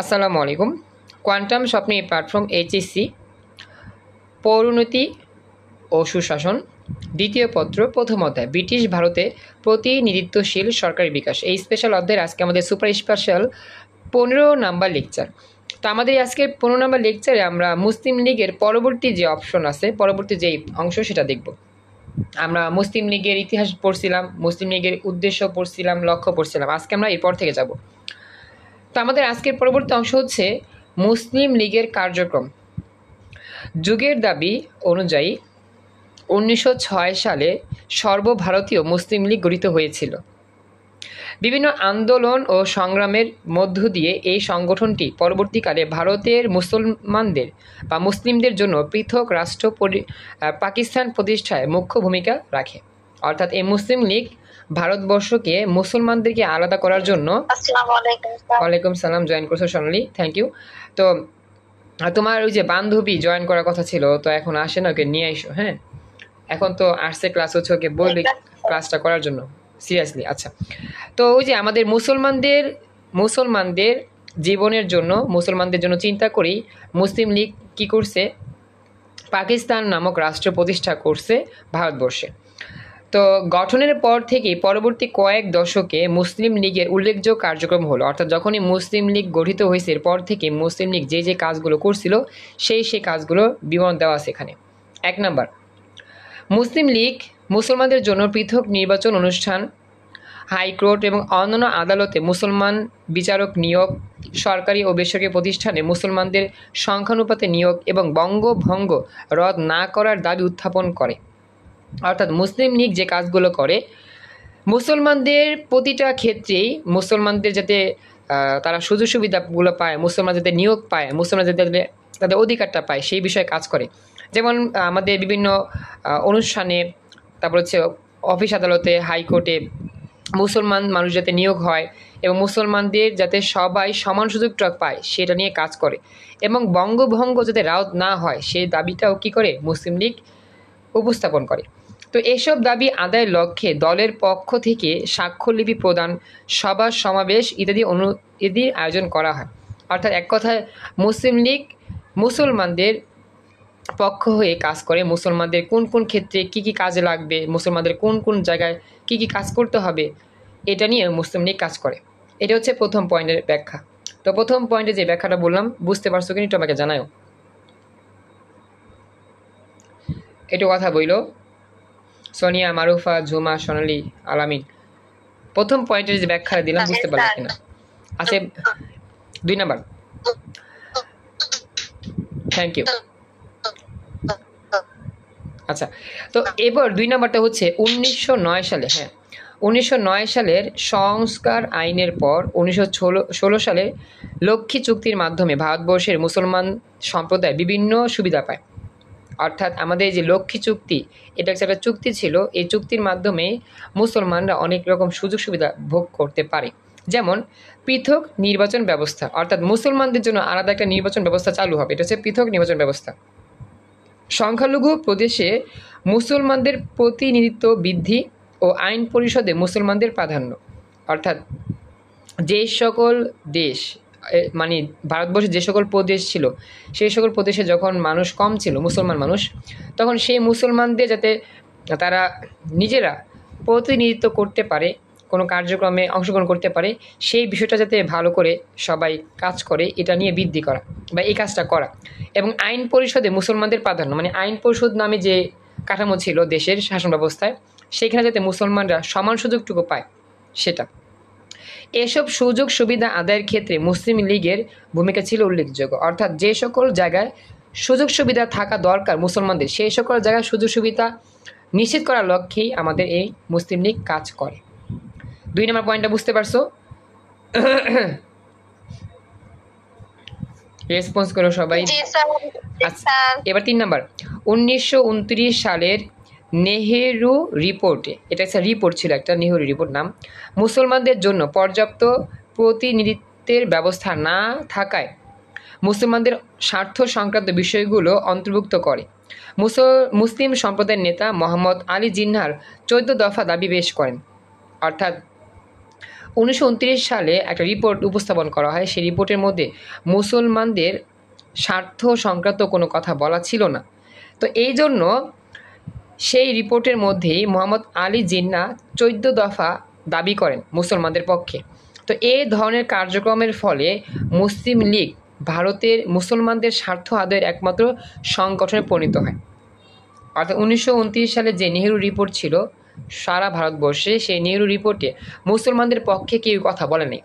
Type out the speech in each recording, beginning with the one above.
আসসালামু আলাইকুম। কোয়ান্টাম স্বপ্নে প্ল্যাটফর্ম এইচএসসি পৌরোন্নতি ও সুশাসন দ্বিতীয় পত্র প্রথম অধ্যায় ব্রিটিশ ভারতে প্রতিনিধিত্বশীল সরকারি বিকাশ। এই স্পেশাল অধ্যায়ের আজকে আমাদের সুপার স্পেশাল 15 নাম্বার লেকচার। তো আমাদের আজকের 15 নাম্বার লেকচারে আমরা মুসলিম লীগের পরবর্তী যে অপশন আছে, পরবর্তী যে অংশ সেটা দেখব। আমরা মুসলিম লীগের ইতিহাস পড়ছিলাম, মুসলিম লীগের উদ্দেশ্য পড়ছিলাম, লক্ষ্য পড়ছিলাম। আজকে আমরা এরপর থেকে যাব। তো আমাদের আজকের পরবর্তী অংশ হচ্ছে মুসলিম লীগের কার্যক্রম। যুগের দাবি অনুযায়ী 1906 সালে সর্বভারতীয় মুসলিম লীগ গঠিত হয়েছিল। বিভিন্ন আন্দোলন ও সংগ্রামের মধ্য দিয়ে এই সংগঠনটি পরবর্তীকালে ভারতের মুসলমানদের বা মুসলিমদের জন্য পৃথক রাষ্ট্র পাকিস্তান প্রতিষ্ঠায় মুখ্য ভূমিকা রাখে। অর্থাৎ এই মুসলিম লীগ ভারতবর্ষকে মুসলমানদেরকে আলাদা করার জন্য। ওয়ালাইকুম সালাম, জয়েন করছো সোনালি, থ্যাংক ইউ। তো তোমার ওই যে বান্ধবী জয়েন করার কথা ছিল, তো এখন আসে না, ওকে নিয়ে এসো। হ্যাঁ, এখন তো আর্টসের ক্লাস হচ্ছে, ওকে বলবি ক্লাসটা করার জন্য, সিরিয়াসলি। আচ্ছা, তো ওই যে আমাদের মুসলমানদের জীবনের জন্য, মুসলমানদের জন্য চিন্তা করেই মুসলিম লীগ কি করছে, পাকিস্তান নামক রাষ্ট্র প্রতিষ্ঠা করছে ভারতবর্ষে। তো গঠনের পর থেকে পরবর্তী কয়েক দশকে মুসলিম লীগের উল্লেখযোগ্য কার্যক্রম হলো। অর্থাৎ যখনই মুসলিম লীগ গঠিত হয়েছে এরপর থেকে মুসলিম লীগ যে যে কাজগুলো করছিল সেই কাজগুলো বিবরণ দেওয়া আছে এখানে। 1 নাম্বার, মুসলিম লীগ মুসলমানদের জন্য পৃথক নির্বাচন অনুষ্ঠান, হাইকোর্ট এবং অন্যান্য আদালতে মুসলমান বিচারক নিয়োগ, সরকারি ও বেসরকারি প্রতিষ্ঠানে মুসলমানদের সংখ্যানুপাতে নিয়োগ এবং বঙ্গভঙ্গ রদ না করার দাবি উত্থাপন করে। অর্থাৎ মুসলিম লীগ যে কাজগুলো করে, মুসলমানদের প্রতিটা ক্ষেত্রেই মুসলমানদের যাতে তারা সুযোগ সুবিধাগুলো পায়, মুসলমান যাতে নিয়োগ পায়, মুসলমান যাতে তাদের অধিকারটা পায়, সেই বিষয়ে কাজ করে। যেমন আমাদের বিভিন্ন অনুষ্ঠানে, তারপর হচ্ছে অফিস আদালতে, হাইকোর্টে মুসলমান মানুষ যাতে নিয়োগ হয় এবং মুসলমানদের যাতে সবাই সমান সুযোগটা পায় সেটা নিয়ে কাজ করে। এবং বঙ্গভঙ্গ যাতে রাওত না হয় সেই দাবিটাও কী করে, মুসলিম লীগ উপস্থাপন করে। তো এসব দাবি আদায়ের লক্ষ্যে দলের পক্ষ থেকে স্বাক্ষরলিপি প্রদান, সভা সমাবেশ ইত্যাদি আয়োজন করা হয়। অর্থাৎ এক কথায় মুসলিম লীগ মুসলমানদের পক্ষ হয়ে কাজ করে। মুসলমানদের কোন কোন ক্ষেত্রে কি কি কাজে লাগবে, মুসলমানদের কোন কোন জায়গায় কি কি কাজ করতে হবে, এটা নিয়ে মুসলিম লীগ কাজ করে। এটা হচ্ছে প্রথম পয়েন্টের ব্যাখ্যা। তো প্রথম পয়েন্টে যে ব্যাখ্যাটা বললাম বুঝতে পারছো কিনা একটু আমাকে জানাও, একটু কথা বইল। সোনিয়া, মারুফা, ঝুমা, সোনালি, আলামিন, প্রথম পয়েন্টের যে ব্যাখ্যাটা দিলাম বুঝতে পারলাম কিনা? আচ্ছা, 2 নাম্বার, থ্যাংক ইউ। আচ্ছা, তো এবার 2 নাম্বারটা হচ্ছে 1909 সালে, হ্যাঁ 1909 সালের সংস্কার আইনের পর 1916 সালে লক্ষ্মী চুক্তির মাধ্যমে ভারতবর্ষের মুসলমান সম্প্রদায় বিভিন্ন সুবিধা পায়। অর্থাৎ আমাদের যে লক্ষ্মী চুক্তি, এটা একটা চুক্তি ছিল, এই চুক্তির মাধ্যমে মুসলমানরা অনেক রকম সুযোগ সুবিধা ভোগ করতে পারে। যেমন পৃথক নির্বাচন ব্যবস্থা, অর্থাৎ মুসলমানদের জন্য আলাদা একটা নির্বাচন ব্যবস্থা চালু হবে, এটা হচ্ছে পৃথক নির্বাচন ব্যবস্থা। সংখ্যালঘু প্রদেশে মুসলমানদের প্রতিনিধিত্ব বৃদ্ধি ও আইন পরিষদে মুসলমানদের প্রাধান্য। অর্থাৎ যে সকল দেশ, মানে ভারতবর্ষে যে সকল প্রদেশ ছিল সেই সকল প্রদেশে যখন মানুষ কম ছিল, মুসলমান মানুষ, তখন সেই মুসলমানদের যাতে তারা নিজেরা প্রতিনিধিত্ব করতে পারে, কোনো কার্যক্রমে অংশগ্রহণ করতে পারে, সেই বিষয়টা যাতে ভালো করে সবাই কাজ করে, এটা নিয়ে বৃদ্ধি করা বা এই কাজটা করা। এবং আইন পরিষদে মুসলমানদের প্রাধান্য, মানে আইন পরিষদ নামে যে কাঠামো ছিল দেশের শাসন ব্যবস্থায়, সেখানে যাতে মুসলমানরা সমান সুযোগটুকু পায় সেটা। এসব সুযোগ সুবিধা আদায়ের ক্ষেত্রে মুসলিম লীগের ভূমিকা ছিল উল্লেখযোগ্য। অর্থাৎ যে সকল জায়গায় সুযোগ সুবিধা থাকা দরকার মুসলমানদের, সেই সকল জায়গায় সুযোগ সুবিধা নিশ্চিত করার লক্ষ্যেই আমাদের এই মুসলিম লীগ কাজ করে। 2 নম্বর পয়েন্টটা বুঝতে পারছো? রেসপন্স করো সবাই। আচ্ছা, এবার 3 নাম্বার, 1929 সালের নেহেরু রিপোর্টে, এটা একটা রিপোর্ট ছিল, একটা নেহেরু রিপোর্ট নাম, মুসলমানদের জন্য পর্যাপ্ত প্রতিনিধিত্বের ব্যবস্থা না থাকায় মুসলমানদের স্বার্থ সংক্রান্ত বিষয়গুলো অন্তর্ভুক্ত করে। মুসলিম সম্প্রদায়ের নেতা মোহাম্মদ আলী জিন্নাহর 14 দফা দাবি পেশ করেন। অর্থাৎ 1929 সালে একটা রিপোর্ট উপস্থাপন করা হয়। সেই রিপোর্টের মধ্যে মুসলমানদের স্বার্থ সংক্রান্ত কোনো কথা বলা ছিল না। তো এই জন্য সেই রিপোর্টের মধ্যেই মোহাম্মদ আলী জিন্নাহ 14 দফা দাবি করেন মুসলমানদের পক্ষে। তো এই ধরনের কার্যক্রমের ফলে মুসলিম লীগ ভারতের মুসলমানদের স্বার্থ আদায়ের একমাত্র সংগঠনে পরিণত হয়। অর্থাৎ 1929 সালে যে নেহেরু রিপোর্ট ছিল সারা ভারতবর্ষে, সেই নেহেরু রিপোর্টে মুসলমানদের পক্ষে কেউ কথা বলেনি।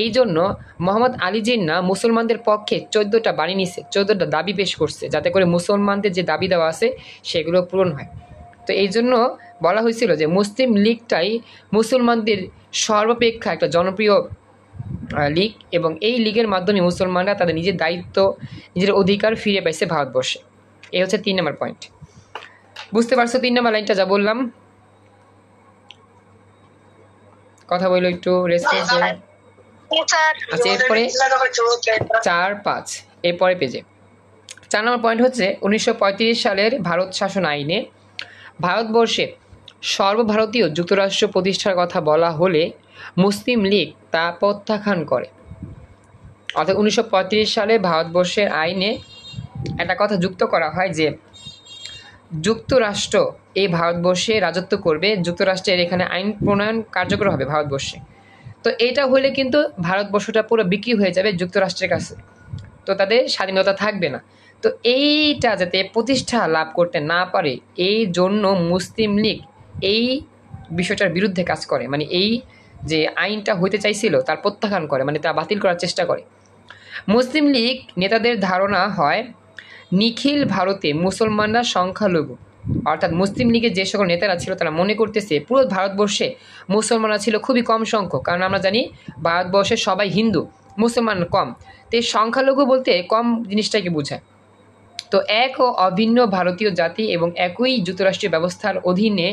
এই জন্য মোহাম্মদ আলী জিন্নাহ মুসলমানদের পক্ষে 14টা বাণী নিছে, 14টা দাবি পেশ করছে, যাতে করে মুসলমানদের যে দাবি দেওয়া আছে সেগুলো পূরণ হয়। তো এই জন্য বলা হয়েছিল যে মুসলিম লীগটাই মুসলমানদের সর্বাপেক্ষা একটা জনপ্রিয় লীগ, এবং এই লীগের মাধ্যমে মুসলমানরা তাদের নিজের দায়িত্ব, নিজের অধিকার ফিরে পাইছে ভারতবর্ষে। এই হচ্ছে 3 নম্বর পয়েন্ট। বুঝতে পারছো 3 নম্বর লাইনটা যা বললাম? কথা বললো একটু রেসপন্স। আচ্ছা, এরপরে 4-5 এরপরে পেজে 4 নম্বর পয়েন্ট হচ্ছে 1935 সালের ভারত শাসন আইনে ভারতবর্ষে সর্বভারতীয় যুক্তরাষ্ট্র প্রতিষ্ঠার কথা বলা হলে মুসলিম লীগ তা প্রত্যাখ্যান করে। অর্থাৎ 1935 সালে ভারতবর্ষের আইনে একটা কথা যুক্ত করা হয় যে যুক্তরাষ্ট্র এই ভারতবর্ষে রাজত্ব করবে, যুক্তরাষ্ট্রের এখানে আইন প্রণয়ন কার্যকর হবে ভারতবর্ষে। তো এটা হলে কিন্তু ভারতবর্ষটা পুরো বিক্রি হয়ে যাবে যুক্তরাষ্ট্রের কাছে, তো তাদের স্বাধীনতা থাকবে না। তো এইটা যাতে প্রতিষ্ঠা লাভ করতে না পারে, এই জন্য মুসলিম লীগ এই বিষয়টার বিরুদ্ধে কাজ করে, মানে এই যে আইনটা হইতে চাইছিল তার প্রত্যাখ্যান করে, মানে তা বাতিল করার চেষ্টা করে। মুসলিম লীগ নেতাদের ধারণা হয় নিখিল ভারতে মুসলমানরা সংখ্যালঘু, অর্থাৎ মুসলিম লীগের যে সকল নেতারা ছিল তারা মনে করতেছে পুরো ভারতবর্ষে মুসলমানরা ছিল খুবই কম সংখ্যক, কারণ আমরা জানি ভারতবর্ষে সবাই হিন্দু, মুসলমান কম। তো এই সংখ্যালঘু বলতে কম জিনিসটাকে বোঝায়। তো এক ও অভিন্ন ভারতীয় জাতি এবং একই যুক্তরাষ্ট্রীয় ব্যবস্থার অধীনে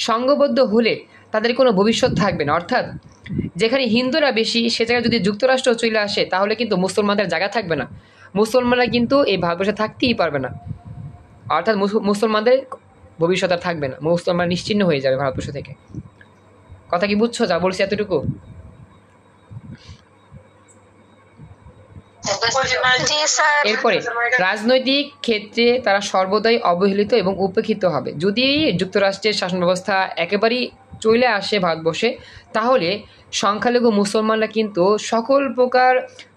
সংঘবদ্ধ হলে তাদের কোনো ভবিষ্যৎ থাকবে না। অর্থাৎ যেখানে হিন্দুরা বেশি সে জায়গায় যদি যুক্তরাষ্ট্র চলে আসে তাহলে কিন্তু মুসলমানদের জায়গা থাকবে না, মুসলমানরা কিন্তু এই ভারতবর্ষে থাকতেই পারবে না, অর্থাৎ মুসলমানদের ভবিষ্যৎ আর থাকবে না, মুসলমান নিশ্চিহ্ন হয়ে যাবে ভারতবর্ষ থেকে। কথা কি বুঝছো যা বলছি এতটুকু? এরপরে রাজনৈতিক ক্ষেত্রে তারা সর্বদাই অবহেলিত এবং উপেক্ষিত হবে। যদি যুক্তরাষ্ট্রের শাসন ব্যবস্থা একেবারেই চলে আসে ভারতবর্ষে, তাহলে সংখ্যালঘু মুসলমানরা কিন্তু সকল প্রকার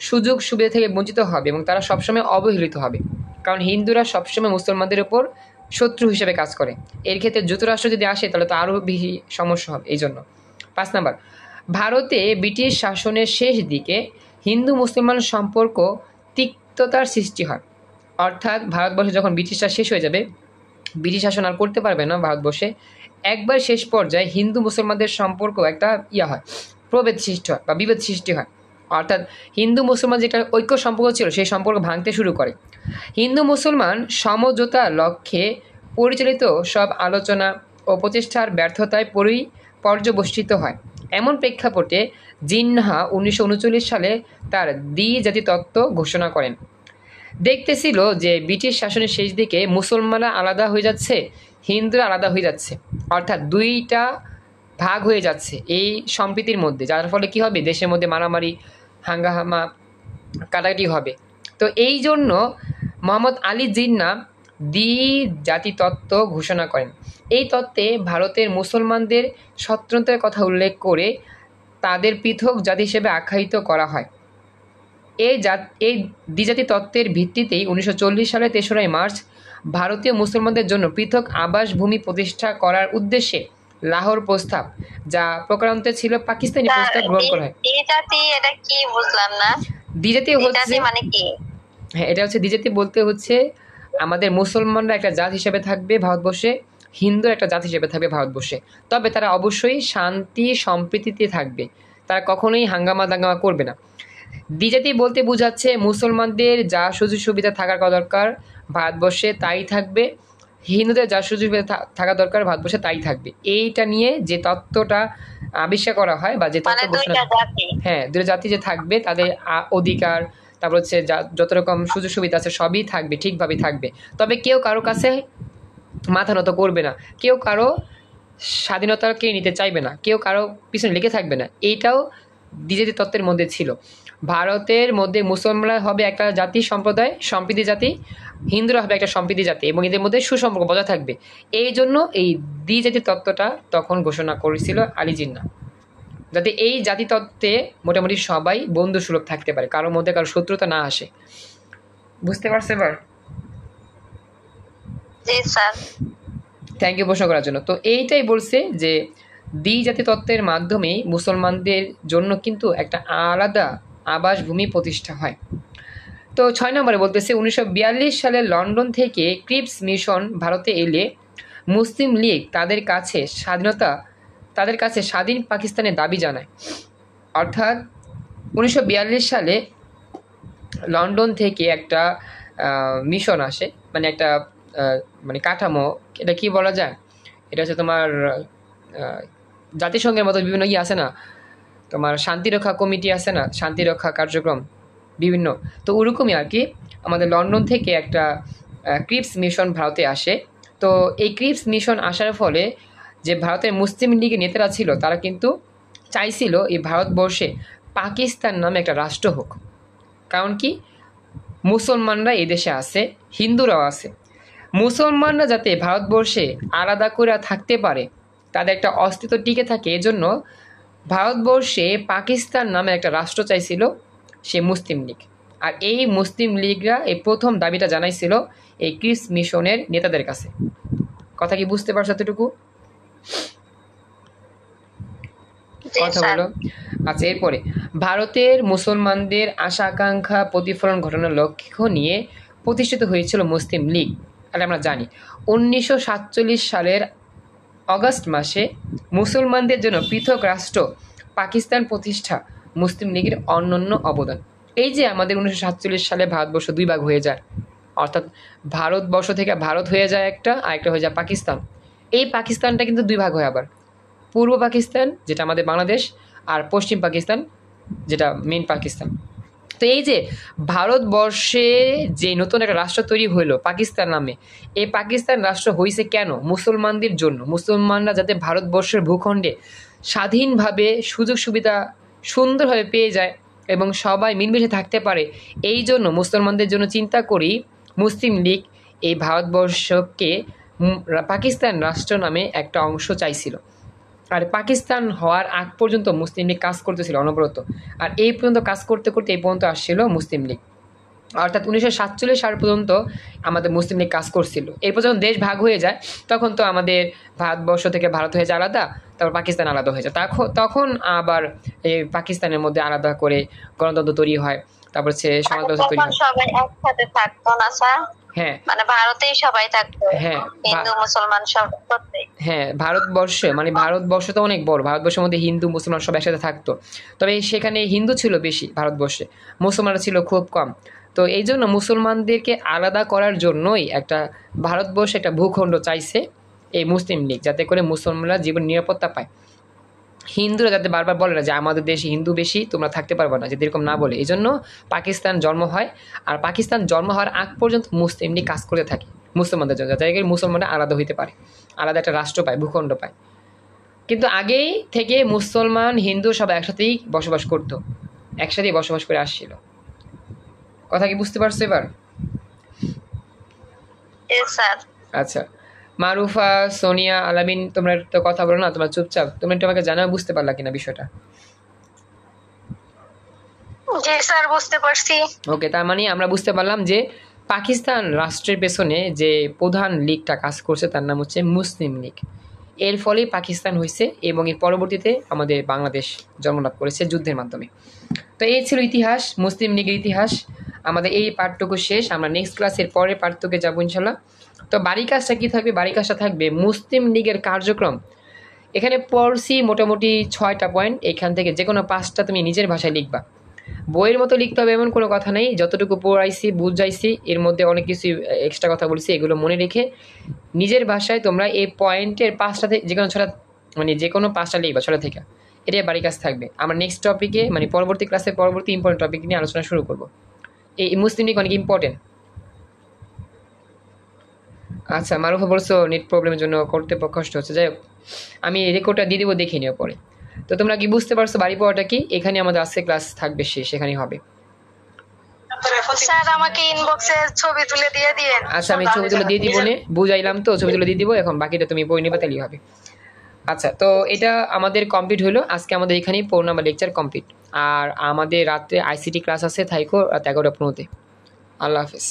সুযোগ সুবিধা থেকে বঞ্চিত হবে এবং তারা সবসময় অবহেলিত হবে, কারণ হিন্দুরা সবসময় মুসলমানদের উপর শত্রু হিসেবে কাজ করে। এর ক্ষেত্রে যুক্তরাষ্ট্র যদি আসে তাহলে তো আরও বেশি সমস্যা হবে। এই জন্য 5 নম্বর, ভারতে ব্রিটিশ শাসনের শেষ দিকে হিন্দু মুসলমান সম্পর্ক তিক্ততার সৃষ্টি হয়। অর্থাৎ ভারতবর্ষে যখন ব্রিটিশরা শেষ হয়ে যাবে, ব্রিটিশ শাসন আর করতে পারবে না ভারতবর্ষে, একবার শেষ পর্যায়ে হিন্দু মুসলমানদের সম্পর্ক একটা হয়, প্রভেদ সৃষ্টি হয় বা বিভেদ সৃষ্টি হয়। অর্থাৎ হিন্দু মুসলমান যেটা ঐক্য সম্পর্ক ছিল সেই সম্পর্ক ভাঙতে শুরু করে। হিন্দু মুসলমান সমঝোতার লক্ষ্যে পরিচালিত সব আলোচনা ও প্রচেষ্টার ব্যর্থতায় পর্যবসিত হয়। এমন প্রেক্ষাপটে জিন্নাহ 1939 সালে তার দ্বিজাতি তত্ত্ব ঘোষণা করেন। দেখতেছিল যে ব্রিটিশ শাসনের শেষ দিকে মুসলমানরা আলাদা হয়ে যাচ্ছে, হিন্দুরা আলাদা হয়ে যাচ্ছে, অর্থাৎ দুইটা ভাগ হয়ে যাচ্ছে এই সম্প্রীতির মধ্যে, যার ফলে কি হবে, দেশের মধ্যে মারামারি হাঙ্গামা কাটাকাটি হবে। তো এই জন্য মোহাম্মদ আলী জিন্নাহ দ্বিজাতি তত্ত্ব ঘোষণা করেন। এই তত্ত্বে ভারতের মুসলমানদের স্বতন্ত্রের কথা উল্লেখ করে তাদের পৃথক জাতি হিসেবে আখ্যায়িত করা হয়। এই দ্বিজাতি তত্ত্বের ভিত্তিতেই 1940 সালের 3রা মার্চ ভারতীয় মুসলমানদের জন্য পৃথক আবাসভূমি প্রতিষ্ঠা করার উদ্দেশ্যে লাহোর প্রস্তাব, যা প্রকারান্তে ছিল পাকিস্তানি প্রস্তাব, গ্রহণ করা হয়। দ্বিজাতি হচ্ছে মানে কি? হ্যাঁ, এটা হচ্ছে দ্বিজাতি বলতে হচ্ছে আমাদের মুসলমানরা একটা জাত হিসেবে থাকবে ভারতবর্ষে, হিন্দু একটা জাত হিসেবে থাকবে ভারতবর্ষে, তবে তারা অবশ্যই শান্তি সম্প্রীতিতে থাকবে, তারা কখনোই হাঙ্গামা দাঙ্গামা করবে না। দ্বিজাতি বলতে বোঝাচ্ছে মুসলমানদের যা সুযোগ সুবিধা থাকার দরকার ভারতবর্ষে তাই থাকবে, হিন্দুদের যা সুযোগ সুবিধা থাকা দরকার ভারতবর্ষে তাই থাকবে। এইটা নিয়ে যে তত্ত্বটা আবিষ্কার করা হয় বা যে তত্ত্ব ঘোষণা, হ্যাঁ, দুটো জাতি যে থাকবে তাদের অধিকার, তারপর হচ্ছে যত রকম সুযোগ সুবিধা আছে সবই থাকবে, ঠিকভাবে থাকবে, তবে কেউ কারো কাছে মাথা নত করবে না, কেউ কারো স্বাধীনতাকে নিতে চাইবে না, কেউ কারো পিছনে লেগে থাকবে না, এইটাও দ্বিজাতি তত্ত্বের মধ্যে ছিল। ভারতের মধ্যে মুসলমানরা হবে একটা জাতি সম্প্রদায় সম্প্রীতি জাতি, হিন্দুরা হবে একটা সম্প্রীতি জাতি, এবং এদের মধ্যে সুসম্পর্ক বজায় থাকবে। এই জন্য এই দ্বিজাতি তত্ত্বটা তখন ঘোষণা করেছিল আলী জিন্নাহ, যাতে এই জাতিতত্ত্বে মোটামুটি সবাই বন্ধু সুলভ থাকতে পারে, কারোর মধ্যে কারো শত্রুতা না আসে। বুঝতে পারছো এবার? জি স্যার। থ্যাংক ইউ প্রশ্ন করার জন্য। তো এইটাই বলছে যে দ্বিজাতি তত্ত্বের মাধ্যমে মুসলমানদের জন্য কিন্তু একটা আলাদা আবাসভূমি প্রতিষ্ঠা হয়। তো 6 নম্বরে বলতেছে 1942 সালে লন্ডন থেকে ক্রিপস মিশন ভারতে এলে মুসলিম লীগ তাদের কাছে স্বাধীন পাকিস্তানের দাবি জানায়। অর্থাৎ 1942 সালে লন্ডন থেকে একটা মিশন আসে, মানে একটা মানে কাঠামো, এটা কি বলা যায়, এটা হচ্ছে তোমার জাতিসংঘের মতো বিভিন্ন আছে না, তোমার শান্তিরক্ষা কমিটি আছে না, শান্তিরক্ষা কার্যক্রম বিভিন্ন, তো ওরকমই আর কি। আমাদের লন্ডন থেকে একটা ক্রিপস মিশন ভারতে আসে। তো এই ক্রিপস মিশন আসার ফলে যে ভারতের মুসলিম লীগের নেতারা ছিল তারা কিন্তু চাইছিল এই ভারতবর্ষে পাকিস্তান নামে একটা রাষ্ট্র হোক। কারণ কি, মুসলমানরা এদেশে আছে, হিন্দুরাও আছে, মুসলমানরা যাতে ভারতবর্ষে আলাদা করে থাকতে পারে, তাদের একটা অস্তিত্ব টিকে থাকে, এজন্য ভারতবর্ষে পাকিস্তান নামে একটা রাষ্ট্র চাইছিল সে মুসলিম লীগ। আর এই মুসলিম লীগরা এই প্রথম দাবিটা জানাইছিল এই ক্রিপস মিশনের নেতাদের কাছে। কথা কি বুঝতে পারছো এতটুকু? কথা বলো। আচ্ছা, এরপরে ভারতের মুসলমানদের আশা আকাঙ্ক্ষা প্রতিফলন ঘটানোর লক্ষ্য নিয়ে প্রতিষ্ঠিত হয়েছিল মুসলিম লীগ। তাহলে আমরা জানি 1947 সালের অগস্ট মাসে মুসলমানদের জন্য পৃথক রাষ্ট্র পাকিস্তান প্রতিষ্ঠা মুসলিম লীগের অনন্য অবদান। এই যে আমাদের 1947 সালে ভারতবর্ষ দুই ভাগ হয়ে যায়, অর্থাৎ ভারতবর্ষ থেকে ভারত হয়ে যায় একটা, আর একটা হয়ে যায় পাকিস্তান। এই পাকিস্তানটা কিন্তু দুই ভাগ হয় আবার, পূর্ব পাকিস্তান যেটা আমাদের বাংলাদেশ, আর পশ্চিম পাকিস্তান যেটা মেন পাকিস্তান। তো এই যে ভারতবর্ষে যে নতুন একটা রাষ্ট্র তৈরি হইলো পাকিস্তান নামে, এই পাকিস্তান রাষ্ট্র হয়েছে কেন? মুসলমানদের জন্য। মুসলমানরা যাতে ভারতবর্ষের ভূখণ্ডে স্বাধীনভাবে সুযোগ সুবিধা সুন্দরভাবে পেয়ে যায় এবং সবাই মিলেমিশে থাকতে পারে, এই জন্য মুসলমানদের জন্য চিন্তা করি মুসলিম লীগ এই ভারতবর্ষকে পাকিস্তান রাষ্ট্র নামে একটা অংশ চাইছিল। আর পাকিস্তান হওয়ার আগ পর্যন্ত মুসলিম লীগ কাজ করতেছিল অনবরত, আর এই পর্যন্ত কাজ করতে করতে এই পর্যন্ত আসছিল মুসলিম লীগ। অর্থাৎ 1947 সাল পর্যন্ত আমাদের মুসলিম লীগ কাজ করছিল। এরপর যখন দেশ ভাগ হয়ে যায় তখন তো আমাদের ভারতবর্ষ থেকে ভারত হয়ে যায় আলাদা, তারপর পাকিস্তান আলাদা হয়ে যায়। তখন আবার এই পাকিস্তানের মধ্যে আলাদা করে গণতন্ত্র তৈরি হয়, তারপর হচ্ছে সমাজতন্ত্র তৈরি হয়। সবাই একসাথে থাকতো না স্যার? হ্যাঁ, মানে ভারতেই সবাই থাকতো, হ্যাঁ, হিন্দু মুসলমান সব করতে। হ্যাঁ, ভারতবর্ষে মানে ভারতবর্ষ তো অনেক বড়, ভারতবর্ষের মধ্যে হিন্দু মুসলমান সব একসাথে থাকতো। তবে সেখানে হিন্দু ছিল বেশি ভারতবর্ষে, মুসলমানরা ছিল খুব কম। তো এই জন্য মুসলমানদেরকে আলাদা করার জন্যই একটা ভারতবর্ষে একটা ভূখণ্ড চাইছে এই মুসলিম লীগ, যাতে করে মুসলমানরা জীবন নিরাপত্তা পায়। হিন্দুরা যাতে বারবার বলে না যে আমাদের দেশে হিন্দু বেশি, তোমরা থাকতে পারবে না, যদি এরকম না বলে। এই জন্য পাকিস্তান জন্ম হয়। আর পাকিস্তান জন্ম হওয়ার আগ পর্যন্ত মুসলিম লীগ কাজ করে থাকে মুসলমানদের জন্য, যাতে করে মুসলমানরা আলাদা হইতে পারে, আলাদা একটা রাষ্ট্র পায়, ভূখণ্ড পায়। কিন্তু আগেই থেকে মুসলমান হিন্দু সব একসাথেই বসবাস করতো, একসাথেই বসবাস করে আসছিল। কথা কি বুঝতে পারছো এবার? আচ্ছা, মারুফা, সোনিয়া, আলামিন, তোমরা তো কথা বলো না, তোমরা চুপচাপ, তোমরা একটু আমাকে জানাও বুঝতে পারলা কিনা বিষয়টা? জি স্যার, বুঝতে পারছি। ওকে, তার মানে আমরা বুঝতে পারলাম যে পাকিস্তান রাষ্ট্রের পেছনে যে প্রধান লীগটা কাজ করছে তার নাম হচ্ছে মুসলিম লীগ। এর ফলেই পাকিস্তান হয়েছে এবং এর পরবর্তীতে আমাদের বাংলাদেশ জন্মলাভ করেছে যুদ্ধের মাধ্যমে। তো এই ছিল ইতিহাস, মুসলিম লীগের ইতিহাস। আমাদের এই পাঠটুকু শেষ, আমরা নেক্সট ক্লাসের পরের পাঠটুকে যাবো ইনশাল্লাহ। তো বাড়ি কাজটা কী থাকবে? বাড়ি কাজটা থাকবে মুসলিম লীগের কার্যক্রম। এখানে পড়ছি মোটামুটি 6টা পয়েন্ট, এখান থেকে যে কোনো 5টা তুমি নিজের ভাষায় লিখবা। বইয়ের মতো লিখতে হবে এমন কোনো কথা নেই, যতটুকু পড়াইছি বুঝাইছি এর মধ্যে অনেক কিছু এক্সট্রা কথা বলছি, এগুলো মনে রেখে নিজের ভাষায় তোমরা এই পয়েন্টের 5টা থেকে যে কোনো 6টা, মানে যে কোনো 5টা লিখবা 6টা থেকে। এটাই বাড়ি কাজ থাকবে। আমরা নেক্সট টপিকে মানে পরবর্তী ক্লাসে পরবর্তী ইম্পর্টেন্ট টপিক নিয়ে আলোচনা শুরু করব। এই মুসলিম লীগ অনেক ইম্পর্টেন্ট। আচ্ছা, মারুফা বলছো নেট প্রবলেমের জন্য করতে কষ্ট হচ্ছে, যাই হোক আমি রেকর্ডটা দিয়ে দেবো, দেখে নিও পরে। তো তোমরা কি বুঝতে পারছো বাড়ি পড়াটা কি? এখানে আমাদের আজকে ক্লাস থাকবে শেষ, এখানেই হবে। স্যার আমাকে ইনবক্সে ছবি তুলে দিয়ে দিয়েন। আচ্ছা আমি ছবি তুলে দিয়ে দিব, নে বুঝাইলাম তো, ছবি তুলে দিয়ে দিব, এখন বাকিটা তুমি বই নেবে তাহলেই হবে। আচ্ছা, তো এটা আমাদের কমপ্লিট হলো আজকে, আমাদের এখানেই 4 নাম্বার লেকচার কমপ্লিট। আর আমাদের রাত্রে আইসিটি ক্লাস আছে, থাইকো রাত 11:15। আল্লাহ হাফেজ।